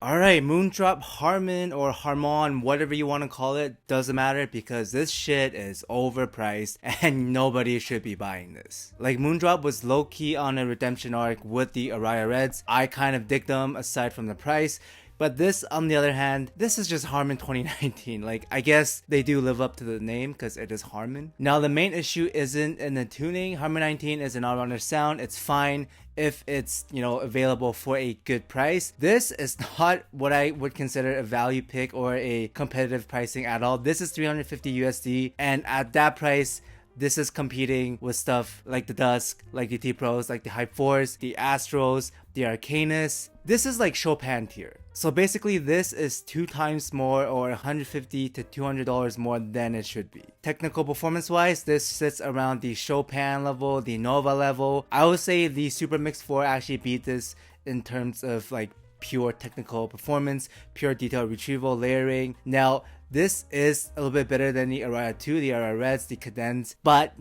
Alright, Moondrop Harmon or Harmon, whatever you want to call it, doesn't matter because this shit is overpriced and nobody should be buying this. Like, Moondrop was low-key on a redemption arc with the ARIA Reds. I kind of dig them aside from the price. But this, on the other hand, this is just Harmon 2019. Like, I guess they do live up to the name because it is Harmon. Now, the main issue isn't in the tuning. Harmon 19 is an all-rounder sound. It's fine if it's, available for a good price. This is not what I would consider a value pick or a competitive pricing at all. This is 350 USD, and at that price, this is competing with stuff like the Dusk, like the T-Pros, like the Hype 4s, the Astros, the Arcanus. This is like Chopin tier. So basically this is 2 times more, or $150 to $200 more than it should be. Technical performance wise, this sits around the Chopin level, the Nova level. I would say the Super Mix 4 actually beat this in terms of like pure technical performance, pure detail retrieval, layering. Now, this is a little bit better than the ARIA 2, the ARIA Reds, the KADENZ, but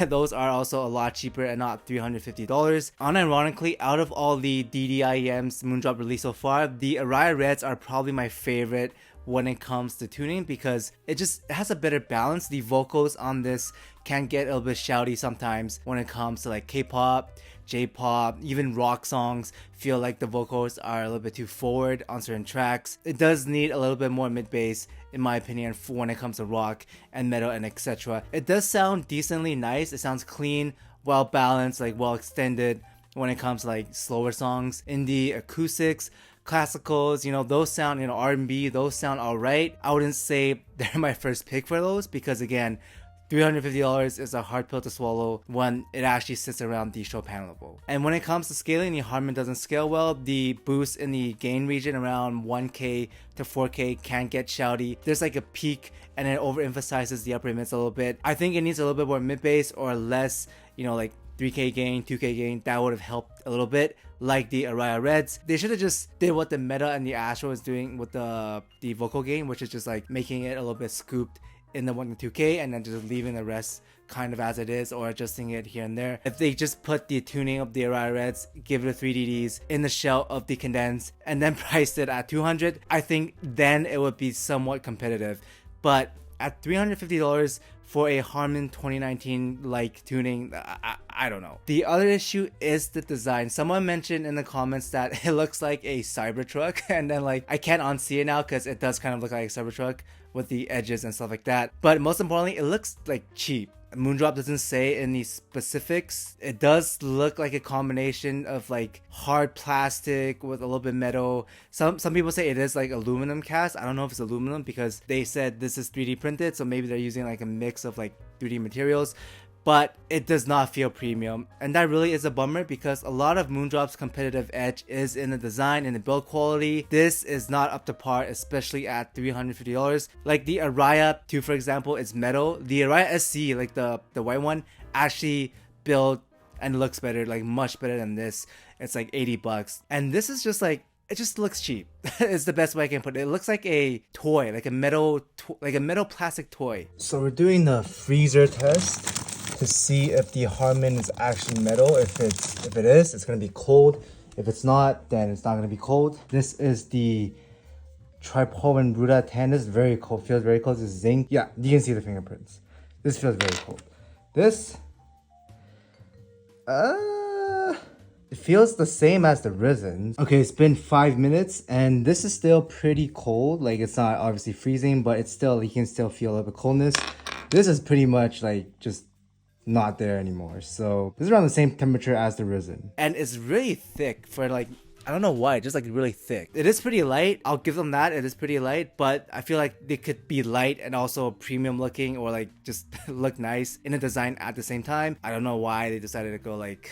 those are also a lot cheaper and not $350. Unironically, out of all the DDIEMs Moondrop released so far, the ARIA Reds are probably my favorite when it comes to tuning because it has a better balance. The vocals on this can get a little bit shouty sometimes when it comes to like K-pop, J-pop, even rock songs feel like the vocals are a little bit too forward on certain tracks. It does need a little bit more mid-bass in my opinion when it comes to rock and metal and etc. It does sound decently nice. It sounds clean, well balanced, like well extended when it comes to like slower songs. Indie, acoustics, classicals, those sound, R&B, those sound alright. I wouldn't say they're my first pick for those because again, $350 is a hard pill to swallow when it actually sits around the Chopin level. And when it comes to scaling, the Harmon doesn't scale well. The boost in the gain region around 1K to 4K can get shouty. There's like a peak and it overemphasizes the upper mids a little bit. I think it needs a little bit more mid-bass or less, like 3K gain, 2K gain. That would have helped a little bit. Like the ARIA Reds, they should have just did what the Meta and the Astro is doing with the vocal gain, which is just like making it a little bit scooped in the 1 to 2K and then just leaving the rest kind of as it is or adjusting it here and there. If they just put the tuning of the ARIA Reds, give it a 3DDs in the shell of the KADENZ and then priced it at $200, I think then it would be somewhat competitive. But at $350 for a Harmon 2019 like tuning, I don't know. The other issue is the design. Someone mentioned in the comments that it looks like a Cybertruck and then like I can't unsee it now because it does kind of look like a Cybertruck with the edges and stuff like that. But most importantly, it looks like cheap. Moondrop doesn't say any specifics. It does look like a combination of like hard plastic with a little bit metal. Some people say it is like aluminum cast. I don't know if it's aluminum because they said this is 3D printed, so maybe they're using like a mix of like 3D materials. But it does not feel premium, and that really is a bummer because a lot of Moondrop's competitive edge is in the design and the build quality. This is not up to par, especially at $350. Like the ARIA 2 for example is metal. The ARIA SC, like the white one, actually built and looks better, like much better than this. It's like $80, and this is just like, it just looks cheap. It's the best way I can put it. It looks like a toy, like a metal plastic toy. So we're doing the freezer test to see if the Harmon is actually metal. If it is, it's gonna be cold. If it's not, then it's not gonna be cold. This is the Tripole Bruta tan. This is very cold. Feels very cold. This is zinc. Yeah, you can see the fingerprints. This feels very cold. This, it feels the same as the Risen. Okay, it's been 5 minutes and this is still pretty cold. Like it's not obviously freezing, but it's still, you can still feel a little bit coldness. This is pretty much like just not there anymore. So this is around the same temperature as the Risen. And it's really thick for like, I don't know why, just like really thick. It is pretty light. I'll give them that. It is pretty light, but I feel like they could be light and also premium looking or like just look nice in the design at the same time. I don't know why they decided to go like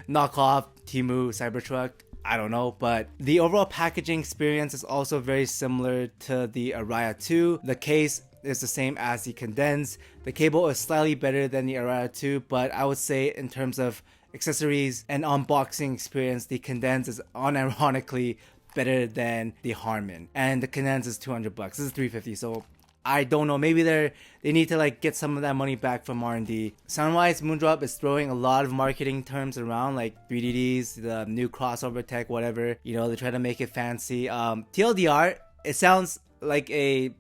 knockoff TEMU Cybertruck. I don't know, but the overall packaging experience is also very similar to the ARIA 2. The case is the same as the KADENZ. The cable is slightly better than the ARIA 2, but I would say in terms of accessories and unboxing experience, the KADENZ is unironically better than the Harmon. And the KADENZ is $200. This is $350, so I don't know. Maybe they need to like get some of that money back from R&D. Sound-wise, Moondrop is throwing a lot of marketing terms around, like 3DDs, the new crossover tech, whatever. You know, they try to make it fancy. TLDR, it sounds like a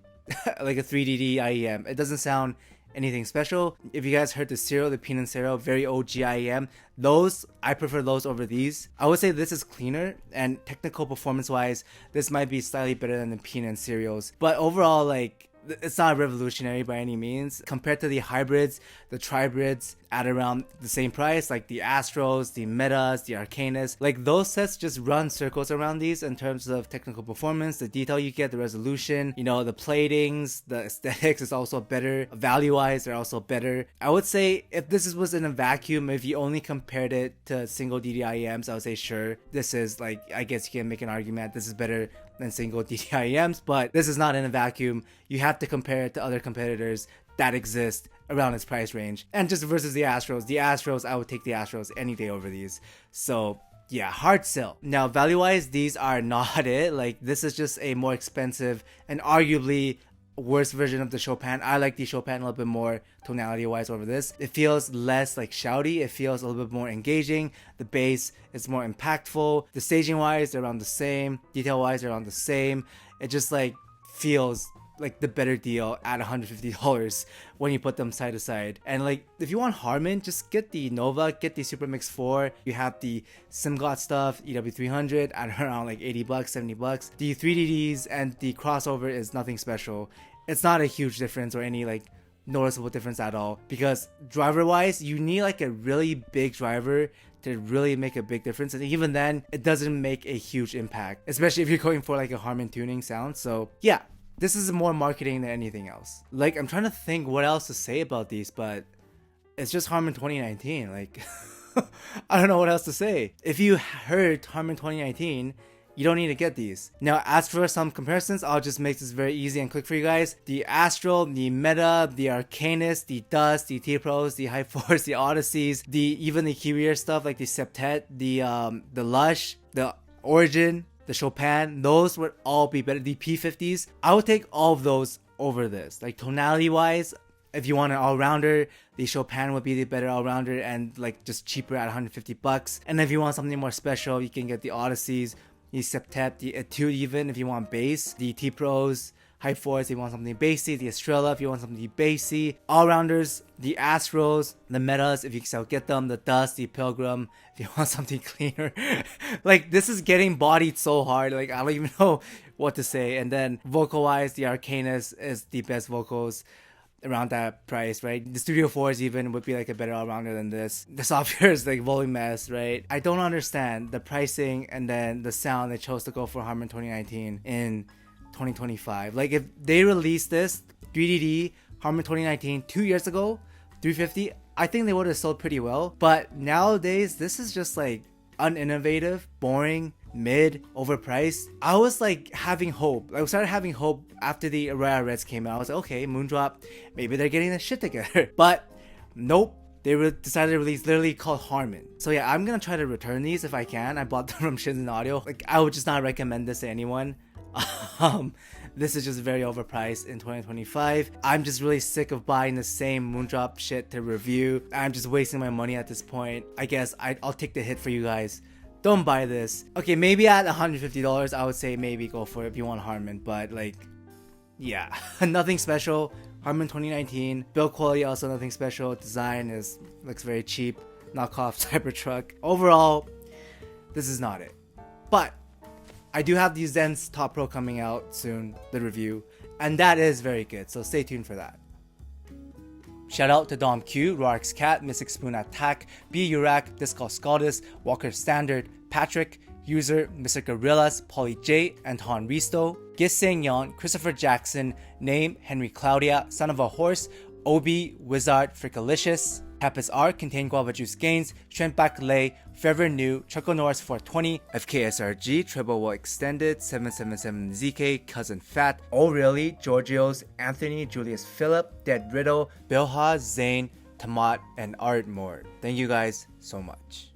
like a 3DD IEM. It doesn't sound anything special. If you guys heard the Serial, the Pin and Serial, very OG IEM, those, I prefer those over these. I would say this is cleaner, and technical performance wise, this might be slightly better than the Pin and Serials. But overall, like, it's not revolutionary by any means compared to the hybrids, the tribrids at around the same price, like the Astros, the Metas, the Arcanus. Like, those sets just run circles around these in terms of technical performance, the detail you get, the resolution, you know, the platings, the aesthetics is also better. Value wise, they're also better. I would say if this was in a vacuum, if you only compared it to single DDIEMs, I would say sure, this is like, I guess you can make an argument this is better than single DDIEMs, but this is not in a vacuum. You have to compare it to other competitors that exist around its price range. And just versus the Astros, I would take the Astros any day over these. So yeah, hard sell. Now, value-wise, these are not it. Like, this is just a more expensive and arguably worse version of the Chopin. I like the Chopin a little bit more tonality-wise over this. It feels less like shouty. It feels a little bit more engaging. The bass is more impactful. The staging-wise, they're around the same. Detail-wise, they're around the same. It just like feels like the better deal at $150 when you put them side to side. And like, if you want Harmon, just get the Nova, get the Super Mix 4. You have the SimGot stuff, EW300 at around like $80, $70. The 3DDs and the crossover is nothing special. It's not a huge difference or any like noticeable difference at all, because driver wise, you need like a really big driver to really make a big difference, and even then it doesn't make a huge impact, especially if you're going for like a Harmon tuning sound. So yeah, this is more marketing than anything else. Like, I'm trying to think what else to say about these, but it's just Harmon 2019. Like, I don't know what else to say. If you heard Harmon 2019, you don't need to get these. Now, as for some comparisons, I'll just make this very easy and quick for you guys. The Astral, the Meta, the Arcanus, the Dust, the T-Pros, the High Force, the Odysseys, even the Kyrier stuff like the Septet, the Lush, the Origin, the Chopin, those would all be better. The P50s, I would take all of those over this. Like, tonality wise, if you want an all-rounder, the Chopin would be the better all-rounder and like just cheaper at $150. And if you want something more special, you can get the Odysseys, the Septet, the Etude, even if you want bass, the T-Pros, High Force if you want something bassy, the Estrella if you want something bassy, all-rounders, the Astros, the Metas if you can still get them, the Dust, the Pilgrim if you want something cleaner. Like, this is getting bodied so hard, like I don't even know what to say. And then vocal-wise, the Arcanus is the best vocals around that price, right? The Studio 4s even would be like a better all-rounder than this. The software is like volume mess, right? I don't understand the pricing and then the sound they chose to go for Harmon 2019 in 2025. Like, if they released this 3DD Harmon 2019 2 years ago, 350, I think they would have sold pretty well. But nowadays, this is just like uninnovative, boring, mid, overpriced. I was like having hope. I started having hope after the ARIA Reds came out. I was like, okay, Moondrop, maybe they're getting their shit together. But nope. They decided to release literally called Harmon. So yeah, I'm gonna try to return these if I can. I bought them from Shins Audio. Like, I would just not recommend this to anyone. This is just very overpriced in 2025. I'm just really sick of buying the same Moondrop shit to review. I'm just wasting my money at this point. I guess I'll take the hit for you guys. Don't buy this. Okay, maybe at $150, I would say maybe go for it if you want Harmon. But like, yeah, nothing special. Harmon 2019. Build quality also nothing special. Design looks very cheap. Knockoff Cybertruck. Overall, this is not it. But I do have the Zen's Top Pro coming out soon, the review, and that is very good, so stay tuned for that. Shout out to Dom Q, Roark's Cat, Mystic Spoon Attack, B Urak, Discal Scaldus, Walker Standard, Patrick, User, Mr. Gorillas, Polly J, Anton Risto, Giseng Yon, Christopher Jackson, Name, Henry Claudia, Son of a Horse, Obi, Wizard, Frickalicious, Tapis R, Contain Guava Juice Gains, Trent Bakelay, Forever New, Chuckle Norris 420, FKSRG, Treble Will Extended, 777ZK, Cousin Fat, Oh Really, Giorgio's, Anthony, Julius Phillip, Dead Riddle, Bilha, Zane, Tamat, and Art Moore. Thank you guys so much.